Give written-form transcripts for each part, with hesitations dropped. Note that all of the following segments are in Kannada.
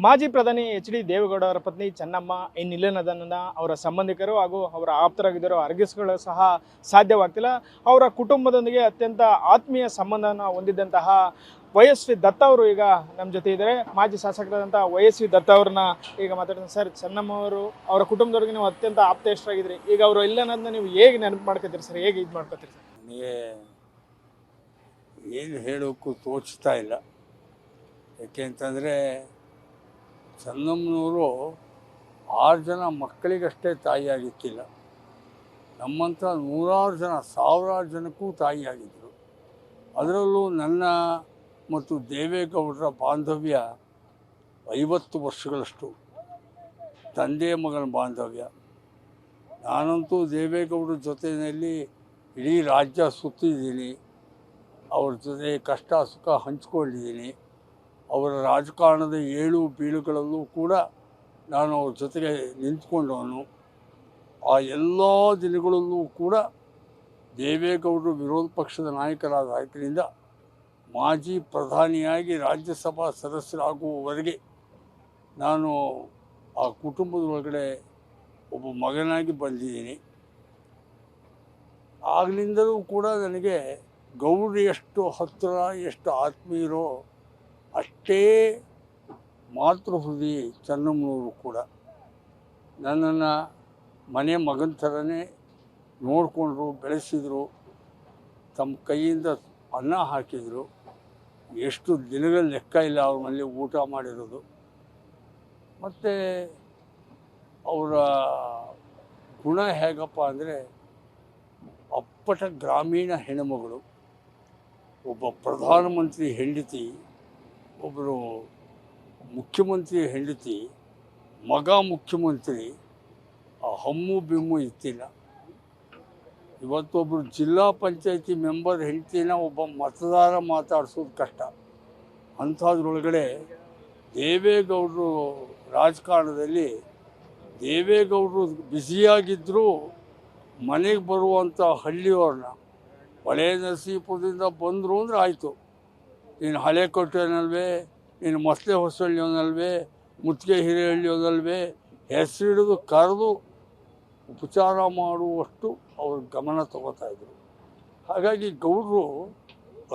ಮಾಜಿ ಪ್ರಧಾನಿ ಎಚ್.ಡಿ. ದೇವೇಗೌಡ ಅವರ ಪತ್ನಿ ಚೆನ್ನಮ್ಮ ಈ ನಿಧನವನ್ನು ಅವರ ಸಂಬಂಧಿಕರು ಹಾಗೂ ಅವರ ಆಪ್ತರಾಗಿದ್ದರು ಅರ್ಗಿಸ್ಗಳು ಸಹ ಸಾಧ್ಯವಾಗ್ತಿಲ್ಲ. ಅವರ ಕುಟುಂಬದೊಂದಿಗೆ ಅತ್ಯಂತ ಆತ್ಮೀಯ ಸಂಬಂಧವನ್ನು ಹೊಂದಿದ್ದಂತಹ ವೈ.ಎಸ್.ವಿ. ದತ್ತ ಅವರು ಈಗ ನಮ್ಮ ಜೊತೆ ಇದ್ದಾರೆ. ಮಾಜಿ ಶಾಸಕರಾದಂಥ ವೈ.ಎಸ್.ವಿ. ದತ್ತ ಅವ್ರನ್ನ ಈಗ ಮಾತಾಡ್ತೀನಿ. ಸರ್, ಚೆನ್ನಮ್ಮ ಅವರು ಅವರ ಕುಟುಂಬದವ್ರಿಗೆ ನೀವು ಅತ್ಯಂತ ಆಪ್ತೇಷ್ಟರಾಗಿದ್ರಿ. ಈಗ ಅವರು ಇಲ್ಲ ಅನ್ನೋದನ್ನ ನೀವು ಹೇಗೆ ನೆನಪು ಮಾಡ್ಕೊತೀರಿ ಸರ್? ಹೇಗೆ ಇದು ಮಾಡ್ಕೊತೀರಿ ಸರ್? ನನಗೆ ಏನು ಹೇಳೋಕ್ಕೂ ತೋಚ್ತಾ ಇಲ್ಲ. ಯಾಕೆಂತಂದರೆ ಚೆನ್ನಮ್ಮನವರು 6 ಜನ ಮಕ್ಕಳಿಗಷ್ಟೇ ತಾಯಿಯಾಗಿತ್ತಿಲ್ಲ, ನಮ್ಮಂಥ ನೂರಾರು ಜನ, ಸಾವಿರಾರು ಜನಕ್ಕೂ ತಾಯಿಯಾಗಿದ್ದರು. ಅದರಲ್ಲೂ ನನ್ನ ಮತ್ತು ದೇವೇಗೌಡರ ಬಾಂಧವ್ಯ 50 ವರ್ಷಗಳಷ್ಟು ತಂದೆ ಮಗನ ಬಾಂಧವ್ಯ. ನಾನಂತೂ ದೇವೇಗೌಡರ ಜೊತೆಯಲ್ಲಿ ಇಡೀ ರಾಜ್ಯ ಸುತ್ತಿದ್ದೀನಿ, ಅವ್ರ ಜೊತೆ ಕಷ್ಟ ಸುಖ ಹಂಚ್ಕೊಂಡಿದ್ದೀನಿ. ಅವರ ರಾಜಕಾರಣದ ಏಳು ಬೀಳುಗಳಲ್ಲೂ ಕೂಡ ನಾನು ಅವ್ರ ಜೊತೆಗೆ ನಿಂತ್ಕೊಂಡವನು. ಆ ಎಲ್ಲ ದಿನಗಳಲ್ಲೂ ಕೂಡ ದೇವೇಗೌಡರು ವಿರೋಧ ಪಕ್ಷದ ನಾಯಕರಿಂದ ಮಾಜಿ ಪ್ರಧಾನಿಯಾಗಿ ರಾಜ್ಯಸಭಾ ಸದಸ್ಯರಾಗುವವರೆಗೆ ನಾನು ಆ ಕುಟುಂಬದ ಒಳಗಡೆ ಒಬ್ಬ ಮಗನಾಗಿ ಬಂದಿದ್ದೀನಿ. ಆಗಲಿಂದಲೂ ಕೂಡ ನನಗೆ ಗೌಡ್ರು ಎಷ್ಟು ಹತ್ತಿರ, ಎಷ್ಟು ಆತ್ಮೀಯರೋ ಅಷ್ಟೇ ಮಾತೃಹೃದಯಿ ಚೆನ್ನಮ್ಮನವರು ಕೂಡ. ನನ್ನನ್ನು ಮನೆ ಮಗನ ಥರನೇ ನೋಡಿಕೊಂಡ್ರು, ಬೆಳೆಸಿದರು, ತಮ್ಮ ಕೈಯಿಂದ ಅನ್ನ ಹಾಕಿದರು. ಎಷ್ಟು ದಿನಗಳ ಲೆಕ್ಕ ಇಲ್ಲ ಅವ್ರ ಮನೇಲಿ ಊಟ ಮಾಡಿರೋದು. ಮತ್ತು ಅವರ ಗುಣ ಹೇಗಪ್ಪ ಅಂದರೆ, ಅಪ್ಪಟ ಗ್ರಾಮೀಣ ಹೆಣ್ಣುಮಗಳು, ಒಬ್ಬ ಪ್ರಧಾನಮಂತ್ರಿ ಹೆಂಡತಿ, ಒಬ್ಬರು ಮುಖ್ಯಮಂತ್ರಿ ಹೆಂಡತಿ, ಮಗ ಮುಖ್ಯಮಂತ್ರಿ, ಆ ಹಮ್ಮು ಬಿಮ್ಮು ಇತ್ತಿಲ್ಲ. ಇವತ್ತೊಬ್ಬರು ಜಿಲ್ಲಾ ಪಂಚಾಯತಿ ಮೆಂಬರ್ ಹೆಂಡತಿನ ಒಬ್ಬ ಮತದಾರ ಮಾತಾಡಿಸೋದು ಕಷ್ಟ. ಅಂಥದ್ರೊಳಗಡೆ ದೇವೇಗೌಡರು ರಾಜಕಾರಣದಲ್ಲಿ ದೇವೇಗೌಡರು ಬ್ಯುಸಿಯಾಗಿದ್ದರೂ ಮನೆಗೆ ಬರುವಂಥ ಹಳ್ಳಿಯವ್ರನ್ನ, ಹೊಳೆ ನರಸೀಪುರದಿಂದ ಬಂದರು ಅಂದರೆ ಆಯಿತು, ನೀನು ಹಳೆಕೋಟೆನಲ್ವೇ, ನೀನು ಮೊಸಳೆ ಹೊಸಳ್ಳಿಯವನಲ್ವೇ, ಮುತ್ತಿಗೆ ಹಿರೇಹಳ್ಳಿಯವನಲ್ವೇ, ಹೆಸರಿಡಿದು ಕರೆದು ಉಪಚಾರ ಮಾಡುವಷ್ಟು ಅವರು ಗಮನ ತಗೋತಾಯಿದ್ರು. ಹಾಗಾಗಿ ಗೌಡರು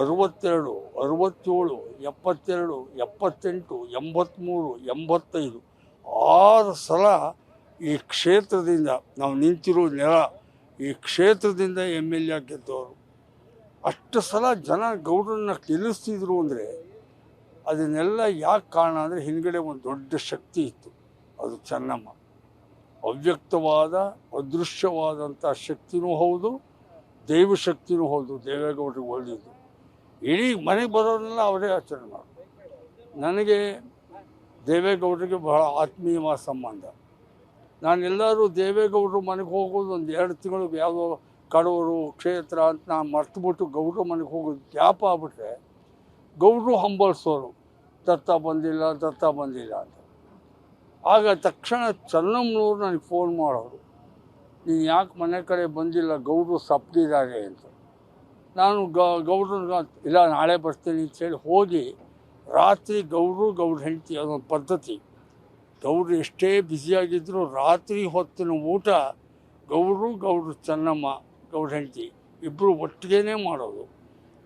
62, 67, 72, 78, 83, 85 6 ಸಲ ಈ ಕ್ಷೇತ್ರದಿಂದ, ನಾವು ನಿಂತಿರೋ ನೆಲ ಈ ಕ್ಷೇತ್ರದಿಂದ MLA ಗೆದ್ದವರು. ಅಷ್ಟು ಸಲ ಜನ ಗೌಡ್ರನ್ನ ಗೆಲ್ಲಿಸ್ತಿದ್ರು ಅಂದರೆ ಅದನ್ನೆಲ್ಲ ಯಾಕೆ ಕಾರಣ ಅಂದರೆ, ಹಿಂದ್ಗಡೆ ಒಂದು ದೊಡ್ಡ ಶಕ್ತಿ ಇತ್ತು, ಅದು ಚೆನ್ನಮ್ಮ. ಅವ್ಯಕ್ತವಾದ ಅದೃಶ್ಯವಾದಂಥ ಶಕ್ತಿನೂ ಹೌದು, ದೈವಶಕ್ತಿನೂ ಹೌದು. ದೇವೇಗೌಡರಿಗೆ ಒಳ್ಳೆಯದು. ಇಡೀ ಮನೆಗೆ ಬರೋರನ್ನೆಲ್ಲ ಅವರೇ ಆಚರಣೆ ಮಾಡೋದು. ನನಗೆ ದೇವೇಗೌಡರಿಗೆ ಬಹಳ ಆತ್ಮೀಯವಾದ ಸಂಬಂಧ. ನಾನೆಲ್ಲರೂ ದೇವೇಗೌಡರು ಮನೆಗೆ ಹೋಗೋದು ಒಂದು 2 ತಿಂಗಳಿಗೆ ಯಾವುದೋ ಕಡೂರು ಕ್ಷೇತ್ರ ಅಂತ ನಾನು ಮರ್ತುಬಿಟ್ಟು ಗೌಡ್ರ ಮನೆಗೆ ಹೋಗೋದು ಗ್ಯಾಪ್ ಆಗ್ಬಿಟ್ರೆ ಗೌಡ್ರು ಹಂಬಲಿಸೋರು, ದತ್ತ ಬಂದಿಲ್ಲ ಅಂತ. ಆಗ ತಕ್ಷಣ ಚೆನ್ನಮ್ಮನವ್ರು ನನಗೆ ಫೋನ್ ಮಾಡೋರು, ನೀನು ಯಾಕೆ ಮನೆ ಕಡೆ ಬಂದಿಲ್ಲ, ಗೌಡ್ರು ಸಪ್ಪಗಿದ್ದಾರೆ ಅಂತ. ನಾನು ಗೌಡ್ರನ್ನ ಇಲ್ಲ ನಾಳೆ ಬರ್ತೀನಿ ಅಂತೇಳಿ ಹೋಗಿ ರಾತ್ರಿ ಗೌಡ್ರ ಹೆಂಡತಿ, ಅದೊಂದು ಪದ್ಧತಿ. ಗೌಡ್ರು ಎಷ್ಟೇ ಬ್ಯುಸಿಯಾಗಿದ್ದರೂ ರಾತ್ರಿ ಹೊತ್ತಿನ ಊಟ ಗೌಡ್ರು ಚೆನ್ನಮ್ಮ ಗೌಡ್ರ ಹೆಂಡತಿ ಇಬ್ಬರು ಒಟ್ಟಿಗೆ ಮಾಡೋದು.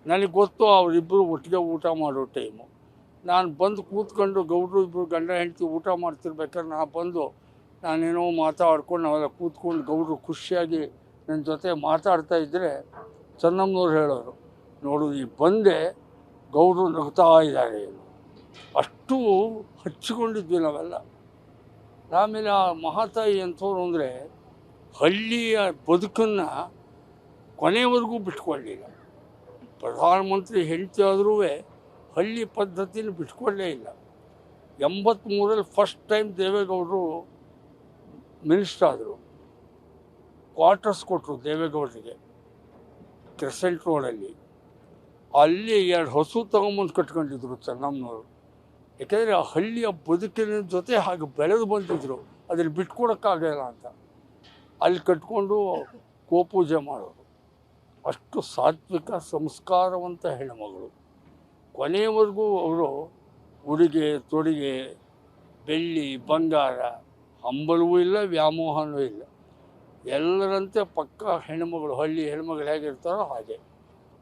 ನನಗೆ ಗೊತ್ತು ಅವರಿಬ್ಬರು ಒಟ್ಟಿಗೆ ಊಟ ಮಾಡೋ ಟೈಮು. ನಾನು ಬಂದು ಕೂತ್ಕೊಂಡು ಗೌಡ್ರು ಇಬ್ಬರು ಗಂಡ ಹೆಂಡತಿ ಊಟ ಮಾಡ್ತಿರ್ಬೇಕಾದ್ರೆ ನಾನೇನೋ ಮಾತಾಡ್ಕೊಂಡು ನಾವೆಲ್ಲ ಕೂತ್ಕೊಂಡು ಗೌಡ್ರು ಖುಷಿಯಾಗಿ ನನ್ನ ಜೊತೆ ಮಾತಾಡ್ತಾ ಇದ್ದರೆ ಚೆನ್ನಮ್ಮನವ್ರು ಹೇಳೋರು, ನೋಡು ಈ ಬಂದೆ ಗೌಡ್ರು ನಗ್ತಾ ಇದ್ದಾರೆ. ಅಷ್ಟು ಹಚ್ಚಿಕೊಂಡಿದ್ವಿ ನಾವೆಲ್ಲ. ಆಮೇಲೆ ಆ ಮಹಾತಾಯಿ ಅಂಥವ್ರು ಅಂದರೆ ಹಳ್ಳಿಯ ಬದುಕನ್ನು ಕೊನೆವರೆಗೂ ಬಿಟ್ಕೊಳ್ಳಿಲ್ಲ. ಪ್ರಧಾನಮಂತ್ರಿ ಹೆಂಡತಿ ಆದರೂ ಹಳ್ಳಿ ಪದ್ಧತಿನ ಬಿಟ್ಕೊಳ್ಳೇ ಇಲ್ಲ. 83ರಲ್ಲಿ ಫಸ್ಟ್ ಟೈಮ್ ದೇವೇಗೌಡರು ಮಿನಿಸ್ಟರ್ ಆದರು. ಕ್ವಾರ್ಟರ್ಸ್ ಕೊಟ್ಟರು ದೇವೇಗೌಡರಿಗೆ ಕ್ರೆಸೆಂಟ್ ರೋಡಲ್ಲಿ. ಅಲ್ಲಿ 2 ಹಸು ತಗೊಂಬಂದು ಕಟ್ಕೊಂಡಿದ್ರು ಚೆನ್ನಮ್ಮನವರು. ಯಾಕೆಂದರೆ ಆ ಹಳ್ಳಿಯ ಬದುಕಿನ ಜೊತೆ ಹಾಗೆ ಬೆಳೆದು ಬಂದಿದ್ದರು, ಅದನ್ನು ಬಿಟ್ಕೊಡೋಕ್ಕಾಗಲ್ಲ ಅಂತ ಅಲ್ಲಿ ಕಟ್ಕೊಂಡು ಗೋಪೂಜೆ ಮಾಡೋರು. ಅಷ್ಟು ಸಾತ್ವಿಕ ಸಂಸ್ಕಾರವಂತ ಹೆಣ್ಣುಮಗಳು. ಕೊನೆಯವರೆಗೂ ಅವರು ಉಡುಗೆ ತೊಡುಗೆ ಬೆಳ್ಳಿ ಬಂಗಾರ ಹಂಬಲವೂ ಇಲ್ಲ, ವ್ಯಾಮೋಹನೂ ಇಲ್ಲ. ಎಲ್ಲರಂತೆ ಪಕ್ಕ ಹೆಣ್ಮಗಳು, ಹಳ್ಳಿ ಹೆಣ್ಮಗಳು ಹೇಗಿರ್ತಾರೋ ಹಾಗೆ.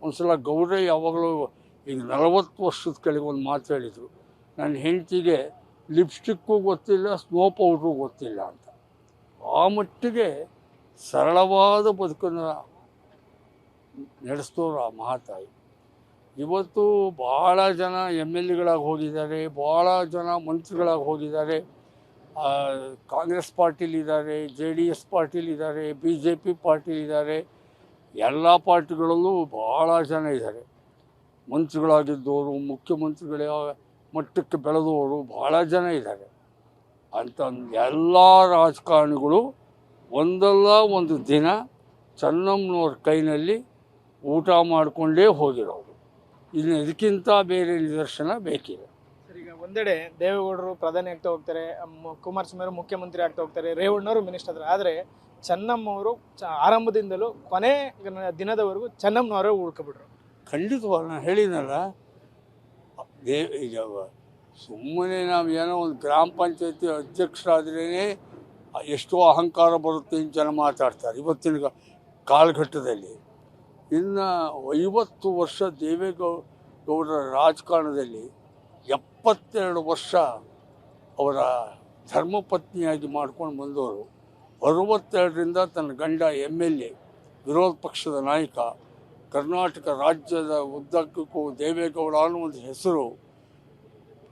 ಒಂದು ಸಲ ಗೌಡ್ರೆ ಯಾವಾಗಲೂ ಈಗ 40 ವರ್ಷದ ಕೆಳಗೆ ಒಂದು ಮಾತು ಹೇಳಿದರು, ನನ್ನ ಹೆಂಡತಿಗೆ ಲಿಪ್ಸ್ಟಿಕ್ಕು ಗೊತ್ತಿಲ್ಲ, ಸ್ನೋ ಪೌಡ್ರು ಗೊತ್ತಿಲ್ಲ ಅಂತ. ಆ ಮಟ್ಟಿಗೆ ಸರಳವಾದ ಬದುಕನ್ನು ನಡೆಸ್ತೋರು ಆ ಮಹಾತಾಯಿ. ಇವತ್ತು ಭಾಳ ಜನ MLA ಹೋಗಿದ್ದಾರೆ, ಭಾಳ ಜನ ಮಂತ್ರಿಗಳಾಗಿ ಹೋಗಿದ್ದಾರೆ, ಕಾಂಗ್ರೆಸ್ ಪಾರ್ಟಿಲಿದ್ದಾರೆ, JDS ಪಾರ್ಟಿಲಿದ್ದಾರೆ, BJP ಪಾರ್ಟಿಲಿದ್ದಾರೆ, ಎಲ್ಲ ಪಾರ್ಟಿಗಳಲ್ಲೂ ಭಾಳ ಜನ ಇದ್ದಾರೆ. ಮಂತ್ರಿಗಳಾಗಿದ್ದವರು, ಮುಖ್ಯಮಂತ್ರಿಗಳ ಮಟ್ಟಕ್ಕೆ ಬೆಳೆದವರು ಭಾಳ ಜನ ಇದ್ದಾರೆ. ಅಂತ ಎಲ್ಲ ರಾಜಕಾರಣಿಗಳು ಒಂದಲ್ಲ ಒಂದು ದಿನ ಚೆನ್ನಮ್ಮನವ್ರ ಕೈನಲ್ಲಿ ಊಟ ಮಾಡಿಕೊಂಡೇ ಹೋಗಿರೋರು. ಇನ್ನು ಇದಕ್ಕಿಂತ ಬೇರೆ ನಿದರ್ಶನ ಬೇಕಿಲ್ಲ. ಈಗ ಒಂದೆಡೆ ದೇವೇಗೌಡರು ಪ್ರಧಾನಿ ಆಗ್ತಾ ಹೋಗ್ತಾರೆ, ಕುಮಾರಸ್ವಾಮಿ ಅವರು ಮುಖ್ಯಮಂತ್ರಿ ಆಗ್ತಾ ಹೋಗ್ತಾರೆ, ರೇವಣ್ಣವರು ಮಿನಿಸ್ಟರ್ ಆಗ್ತಾರೆ. ಆದರೆ ಚೆನ್ನಮ್ಮವರು ಆರಂಭದಿಂದಲೂ ಕೊನೆ ದಿನದವರೆಗೂ ಚೆನ್ನಮ್ಮನವರೇ ಉಳ್ಕೊಬಿಟ್ರು. ಖಂಡಿತವಾಗಿ ನಾನು ಹೇಳಿದ್ನಲ್ಲ, ಈಗ ಸುಮ್ಮನೆ ನಾವು ಏನೋ ಒಂದು ಗ್ರಾಮ ಪಂಚಾಯತಿ ಅಧ್ಯಕ್ಷರಾದ್ರೇ ಎಷ್ಟೋ ಅಹಂಕಾರ ಬರುತ್ತೆ ಅಂತ ಜನ ಮಾತಾಡ್ತಾರೆ ಇವತ್ತಿನ ಕಾಲಘಟ್ಟದಲ್ಲಿ. ಇನ್ನು 50 ವರ್ಷ ದೇವೇಗೌಡರ ರಾಜಕಾರಣದಲ್ಲಿ 72 ವರ್ಷ ಅವರ ಧರ್ಮಪತ್ನಿಯಾಗಿ ಮಾಡ್ಕೊಂಡು ಬಂದವರು. 62ರಿಂದ ತನ್ನ ಗಂಡ MLA, ವಿರೋಧ ಪಕ್ಷದ ನಾಯಕ, ಕರ್ನಾಟಕ ರಾಜ್ಯದ ಉದ್ದಕ್ಕೂ ದೇವೇಗೌಡ ಅನ್ನೋ ಒಂದು ಹೆಸರು,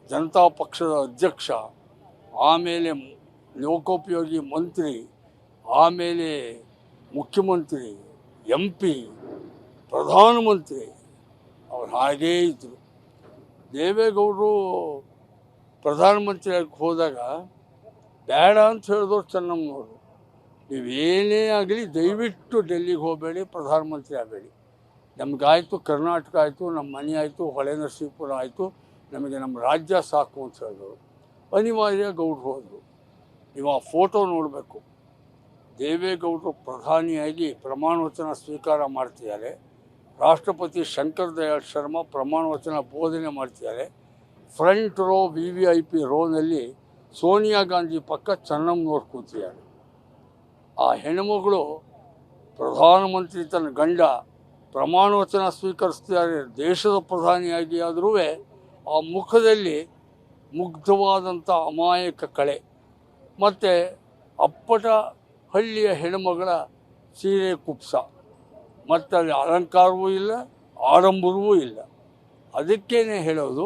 ಜನತಾ ಪಕ್ಷದ ಅಧ್ಯಕ್ಷ, ಆಮೇಲೆ ಲೋಕೋಪಯೋಗಿ ಮಂತ್ರಿ, ಆಮೇಲೆ ಮುಖ್ಯಮಂತ್ರಿ, MP, ಪ್ರಧಾನಮಂತ್ರಿ. ಅವ್ರು ಹಾಗೇ ಇದ್ದರು. ದೇವೇಗೌಡರು ಪ್ರಧಾನಮಂತ್ರಿಯಾಗಿ ಹೋದಾಗ ಬೇಡ ಅಂತ ಹೇಳಿದವರು ಚೆನ್ನಮ್ಮನವರು, ನೀವೇನೇ ಆಗಲಿ ದಯವಿಟ್ಟು ಡೆಲ್ಲಿಗೆ ಹೋಗಬೇಡಿ, ಪ್ರಧಾನಮಂತ್ರಿ ಆಗಬೇಡಿ, ನಮಗಾಯಿತು ಕರ್ನಾಟಕ ಆಯಿತು, ನಮ್ಮ ಮನೆ ಆಯಿತು, ಹೊಳೆ ನರಸೀಪುರ ಆಯಿತು, ನಮಗೆ ನಮ್ಮ ರಾಜ್ಯ ಸಾಕು ಅಂತ ಹೇಳಿದವರು. ಅನಿವಾರ್ಯ ಗೌಡ್ರು ಹೋದರು. ನೀವು ಆ ಫೋಟೋ ನೋಡಬೇಕು. ದೇವೇಗೌಡರು ಪ್ರಧಾನಿಯಾಗಿ ಪ್ರಮಾಣ ವಚನ ಸ್ವೀಕಾರ ಮಾಡ್ತಿದ್ದಾರೆ. ರಾಷ್ಟ್ರಪತಿ ಶಂಕರ್ ದಯಾಳ್ ಶರ್ಮಾ ಪ್ರಮಾಣ ವಚನ ಬೋಧನೆ ಮಾಡ್ತಿದ್ದಾರೆ. ಫ್ರಂಟ್ ರೋ VVIP ರೋನಲ್ಲಿ ಸೋನಿಯಾ ಗಾಂಧಿ ಪಕ್ಕ ಚೆನ್ನಮ್ಮನವ್ರು ಕೂತಿದ್ದಾರೆ. ಆ ಹೆಣ್ಣುಮಗಳು ಪ್ರಧಾನಮಂತ್ರಿ ತನ್ನ ಗಂಡ ಪ್ರಮಾಣ ವಚನ ಸ್ವೀಕರಿಸ್ತಿದ್ದಾರೆ, ದೇಶದ ಪ್ರಧಾನಿಯಾಗಿ. ಆದರೂ ಆ ಮುಖದಲ್ಲಿ ಮುಗ್ಧವಾದಂಥ ಅಮಾಯಕ ಕಳೆ, ಮತ್ತು ಅಪ್ಪಟ ಹಳ್ಳಿಯ ಹೆಣ್ಣುಮಗಳ ಸೀರೆ ಕುಪ್ಸ, ಮತ್ತು ಅಲ್ಲಿ ಅಲಂಕಾರವೂ ಇಲ್ಲ, ಆಡಂಬರವೂ ಇಲ್ಲ. ಅದಕ್ಕೇನೆ ಹೇಳೋದು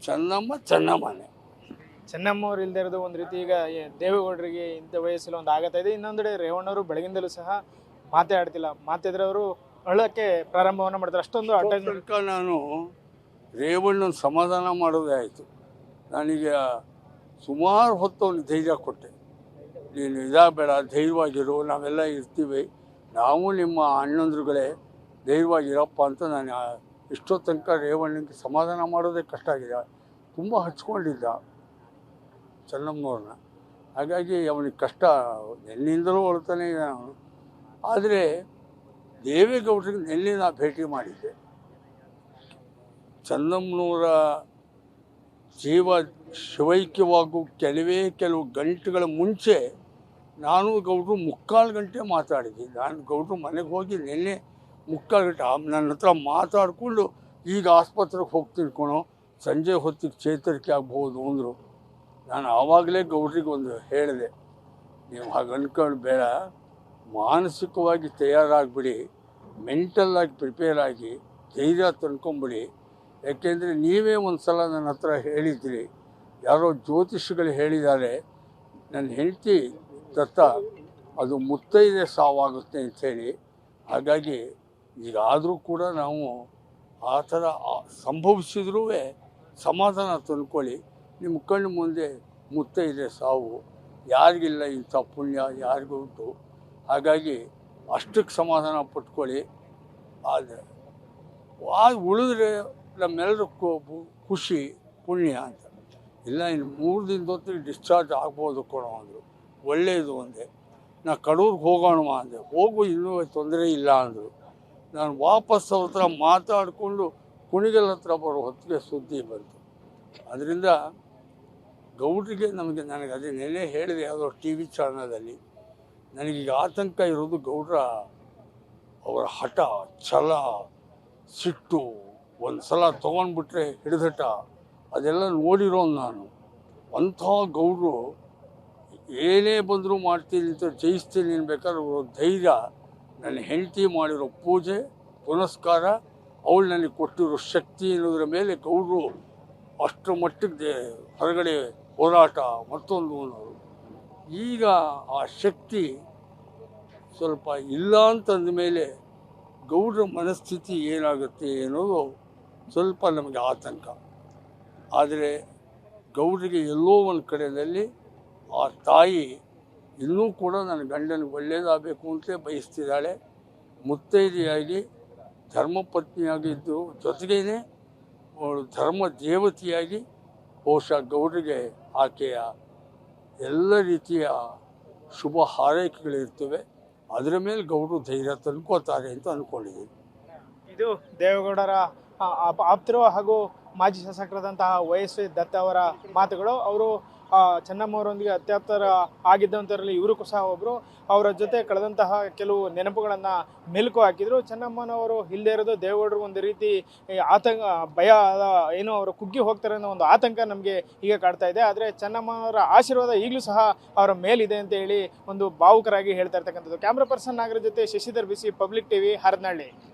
ಚೆನ್ನಮ್ಮ ಚೆನ್ನಮ್ಮನೇ. ಚೆನ್ನಮ್ಮವ್ರು ಇಲ್ಲದೆ ಇರೋದು ಒಂದು ರೀತಿ ಈಗ ದೇವೇಗೌಡರಿಗೆ ಇಂಥ ವಯಸ್ಸಲ್ಲಿ ಒಂದು ಆಗತ್ತಾ ಇದೆ. ಇನ್ನೊಂದೆಡೆ ರೇವಣ್ಣವರು ಬೆಳಗಿಂದಲೂ ಸಹ ಮಾತೇ ಆಡ್ತಿಲ್ಲ. ಮಾತಿದ್ರೆ ಅವರು ಅಳೋಕ್ಕೆ ಪ್ರಾರಂಭವನ್ನು ಮಾಡ್ತಾರೆ. ಅಷ್ಟೊಂದು ತನಕ ನಾನು ರೇವಣ್ಣನ ಸಮಾಧಾನ ಮಾಡೋದೇ ಆಯಿತು. ನನಗೆ ಸುಮಾರು ಹೊತ್ತು ಅವನಿಗೆ ಧೈರ್ಯ ಕೊಟ್ಟೆ. ನೀನು ಇದಾಗಬೇಡ, ಧೈರ್ಯವಾಗಿರು, ನಾವೆಲ್ಲ ಇರ್ತೀವಿ, ನಾವು ನಿಮ್ಮ ಅಣ್ಣಂದ್ರುಗಳೇ, ಧೈರ್ಯವಾಗಿರಪ್ಪ ಅಂತ ನಾನು ಇಷ್ಟೋ ತನಕ ರೇವಣ್ಣನಿಗೆ ಸಮಾಧಾನ ಮಾಡೋದೇ ಕಷ್ಟ ಆಗಿದೆ. ತುಂಬ ಹಚ್ಕೊಂಡಿದ್ದ ಚೆನ್ನಮ್ಮನವ್ರನ್ನ. ಹಾಗಾಗಿ ಅವನಿಗೆ ಕಷ್ಟ ನೆನ್ನಿಂದಲೂ ಹೊಳ್ತಾನೆ ಅವನು. ಆದರೆ ದೇವೇಗೌಡರಿಗೆ ನೆನ್ನೆ ನಾ ಭೇಟಿ ಮಾಡಿದ್ದೆ. ಚೆನ್ನಮ್ಮನವರ ಜೀವ ಶಿವೈಕ್ಯವಾಗೂ ಕೆಲವು ಗಂಟೆಗಳ ಮುಂಚೆ ನಾನು ಗೌಡರು 3/4 ಗಂಟೆ ಮಾತಾಡಿದ್ದೆ. ನಾನು ಗೌಡರು ಮನೆಗೆ ಹೋಗಿ ನಿನ್ನೆ 3/4 ಗಂಟೆ ನನ್ನ ಹತ್ರ ಮಾತಾಡಿಕೊಂಡು ಈಗ ಆಸ್ಪತ್ರೆಗೆ ಹೋಗ್ತೀನಿ ಕಣೋ, ಸಂಜೆ ಹೊತ್ತಿಗೆ ಚೇತರಿಕೆ ಆಗ್ಬೋದು ಅಂದರು. ನಾನು ಆವಾಗಲೇ ಗೌಡ್ರಿಗೆ ಒಂದು ಹೇಳಿದೆ, ನೀವು ಹಾಗೆ ಅಂದ್ಕೊಂಡು ಬೇಡ, ಮಾನಸಿಕವಾಗಿ ತಯಾರಾಗಿಬಿಡಿ, ಮೆಂಟಲ್ಲಾಗಿ ಪ್ರಿಪೇರ್ ಆಗಿ ಧೈರ್ಯ ತಂದ್ಕೊಂಬಿಡಿ. ಯಾಕೆಂದರೆ ನೀವೇ ಒಂದು ಸಲ ನನ್ನ ಹತ್ರ ಹೇಳಿದ್ರಿ, ಯಾರೋ ಜ್ಯೋತಿಷಿಗಳು ಹೇಳಿದ್ದಾರೆ ನನ್ನ ಹೆಂಡತಿ ದತ್ತ ಅದು ಮುತ್ತೈದೆ ಸಾವಾಗುತ್ತೆ ಅಂಥೇಳಿ. ಹಾಗಾಗಿ ಈಗಾದರೂ ಕೂಡ ನಾವು ಆ ಥರ ಸಂಭವಿಸಿದ್ರೂ ಸಮಾಧಾನ ತಂದ್ಕೊಳ್ಳಿ. ನಿಮ್ಮ ಕಣ್ಣು ಮುಂದೆ ಮುತ್ತೈದೆ ಸಾವು, ಯಾರಿಗಿಲ್ಲ ಇಂಥ ಪುಣ್ಯ, ಯಾರಿಗೂ ಉಂಟು. ಹಾಗಾಗಿ ಅಷ್ಟಕ್ಕೆ ಸಮಾಧಾನ ಪಟ್ಕೊಳ್ಳಿ. ಆದರೆ ಉಳಿದ್ರೆ ನಮ್ಮೆಲ್ಲರೂ ಖುಷಿ ಪುಣ್ಯ ಅಂತ. ಇಲ್ಲ, ಇನ್ನು 3 ದಿನದ ಹೊತ್ತಿಗೆ ಡಿಸ್ಚಾರ್ಜ್ ಆಗ್ಬೋದು ಕೊಡೋ ಅಂದರು. ಒಳ್ಳೆಯದು ಅಂದೆ. ನಾ ಕಡೂರಿಗೆ ಹೋಗೋಣ ಅಂದೆ. ಹೋಗು, ಇನ್ನೂ ತೊಂದರೆ ಇಲ್ಲ ಅಂದರು. ನಾನು ವಾಪಸ್ ಅವ್ರ ಹತ್ರ ಮಾತಾಡಿಕೊಂಡು ಕುಣಿಗಲ್ ಹತ್ರ ಬರೋ ಹೊತ್ತಿಗೆ ಸುದ್ದಿ ಬಂತು. ಅದರಿಂದ ಗೌಡ್ರಿಗೆ ನನಗೆ ಅದೇ ನೆನೆ ಹೇಳಿದೆ ಯಾವುದೋ ಟಿ ವಿ ಚಾನಲಲ್ಲಿ, ನನಗೀಗ ಆತಂಕ ಇರೋದು ಗೌಡ್ರ ಅವರ ಹಠ, ಛಲ, ಸಿಟ್ಟು, ಒಂದು ಸಲ ತೊಗೊಂಡ್ಬಿಟ್ರೆ ಹಿಡಿದಟ, ಅದೆಲ್ಲ ನೋಡಿರೋನು ನಾನು. ಅಂಥ ಗೌಡರು ಏನೇ ಬಂದರೂ ಮಾಡ್ತೀನಿ ಅಂತ ಜಯಿಸ್ತೀನಿ ಅನ್ಬೇಕಾದ್ರೆ ಅವರು ಧೈರ್ಯ, ನನ್ನ ಹೆಂಡತಿ ಮಾಡಿರೋ ಪೂಜೆ ಪುನಸ್ಕಾರ, ಅವಳು ನನಗೆ ಕೊಟ್ಟಿರೋ ಶಕ್ತಿ ಅನ್ನೋದ್ರ ಮೇಲೆ ಗೌಡರು ಅಷ್ಟರ ಮಟ್ಟಿಗೆ ಹೊರಗಡೆ ಹೋರಾಟ ಮತ್ತೊಂದು ಅನ್ನೋರು. ಈಗ ಆ ಶಕ್ತಿ ಸ್ವಲ್ಪ ಇಲ್ಲ ಅಂತಂದ ಮೇಲೆ ಗೌಡ್ರ ಮನಸ್ಥಿತಿ ಏನಾಗುತ್ತೆ ಅನ್ನೋದು ಸ್ವಲ್ಪ ನಮಗೆ ಆತಂಕ. ಆದರೆ ಗೌಡ್ರಿಗೆ ಎಲ್ಲೋ ಒಂದು ಕಡೆಯಲ್ಲಿ ಆ ತಾಯಿ ಇನ್ನೂ ಕೂಡ ನನ್ನ ಗಂಡನಿಗೆ ಒಳ್ಳೆಯದಾಗಬೇಕು ಅಂತಲೇ ಬಯಸ್ತಿದ್ದಾಳೆ. ಮುತ್ತೈದೆಯಾಗಿ ಧರ್ಮಪತ್ನಿಯಾಗಿದ್ದು ಜೊತೆಗೇ ಅವಳು ಧರ್ಮ ದೇವತೆಯಾಗಿ ಬಹುಶಃ ಗೌಡ್ರಿಗೆ ಆಕೆಯ ಎಲ್ಲ ರೀತಿಯ ಶುಭ ಹಾರೈಕೆಗಳಿರ್ತವೆ. ಅದರ ಮೇಲೆ ಗೌಡರು ಧೈರ್ಯ ತಂದ್ಕೋತಾರೆ ಅಂತ ಅಂದ್ಕೊಂಡಿದ್ದೀನಿ. ಇದು ದೇವೇಗೌಡರ ಆಪ್ತರು ಹಾಗೂ ಮಾಜಿ ಶಾಸಕರಾದಂತಹ ವೈಎಸ್ ದತ್ತ ಅವರ ಮಾತುಗಳು. ಅವರು ಚೆನ್ನಮ್ಮವರೊಂದಿಗೆ ಅತ್ಯಾಪ್ತರ ಆಗಿದ್ದಂಥವರಲ್ಲಿ ಇವರು ಸಹ ಒಬ್ಬರು. ಅವರ ಜೊತೆ ಕಳೆದಂತಹ ಕೆಲವು ನೆನಪುಗಳನ್ನು ಮೆಲುಕು ಹಾಕಿದರು. ಚೆನ್ನಮ್ಮನವರು ಇಲ್ಲದೆ ಇರೋದು ದೇವೇಗೌಡರು ಒಂದು ರೀತಿ ಆತಂಕ, ಭಯ, ಏನು ಅವರು ಕುಗ್ಗಿ ಹೋಗ್ತಾರೆ ಅನ್ನೋ ಒಂದು ಆತಂಕ ನಮಗೆ ಈಗ ಕಾಡ್ತಾ ಇದೆ. ಆದರೆ ಚೆನ್ನಮ್ಮನವರ ಆಶೀರ್ವಾದ ಈಗಲೂ ಸಹ ಅವರ ಮೇಲಿದೆ ಅಂತ ಹೇಳಿ ಒಂದು ಭಾವುಕರಾಗಿ ಹೇಳ್ತಾ ಇರ್ತಕ್ಕಂಥದ್ದು. ಕ್ಯಾಮ್ರಾ ಪರ್ಸನ್ ನಾಗರ ಜೊತೆ ಶಶಿಧರ್ ಬಿಸಿ, ಪಬ್ಲಿಕ್ ಟಿವಿ, ಹರದನಹಳ್ಳಿ.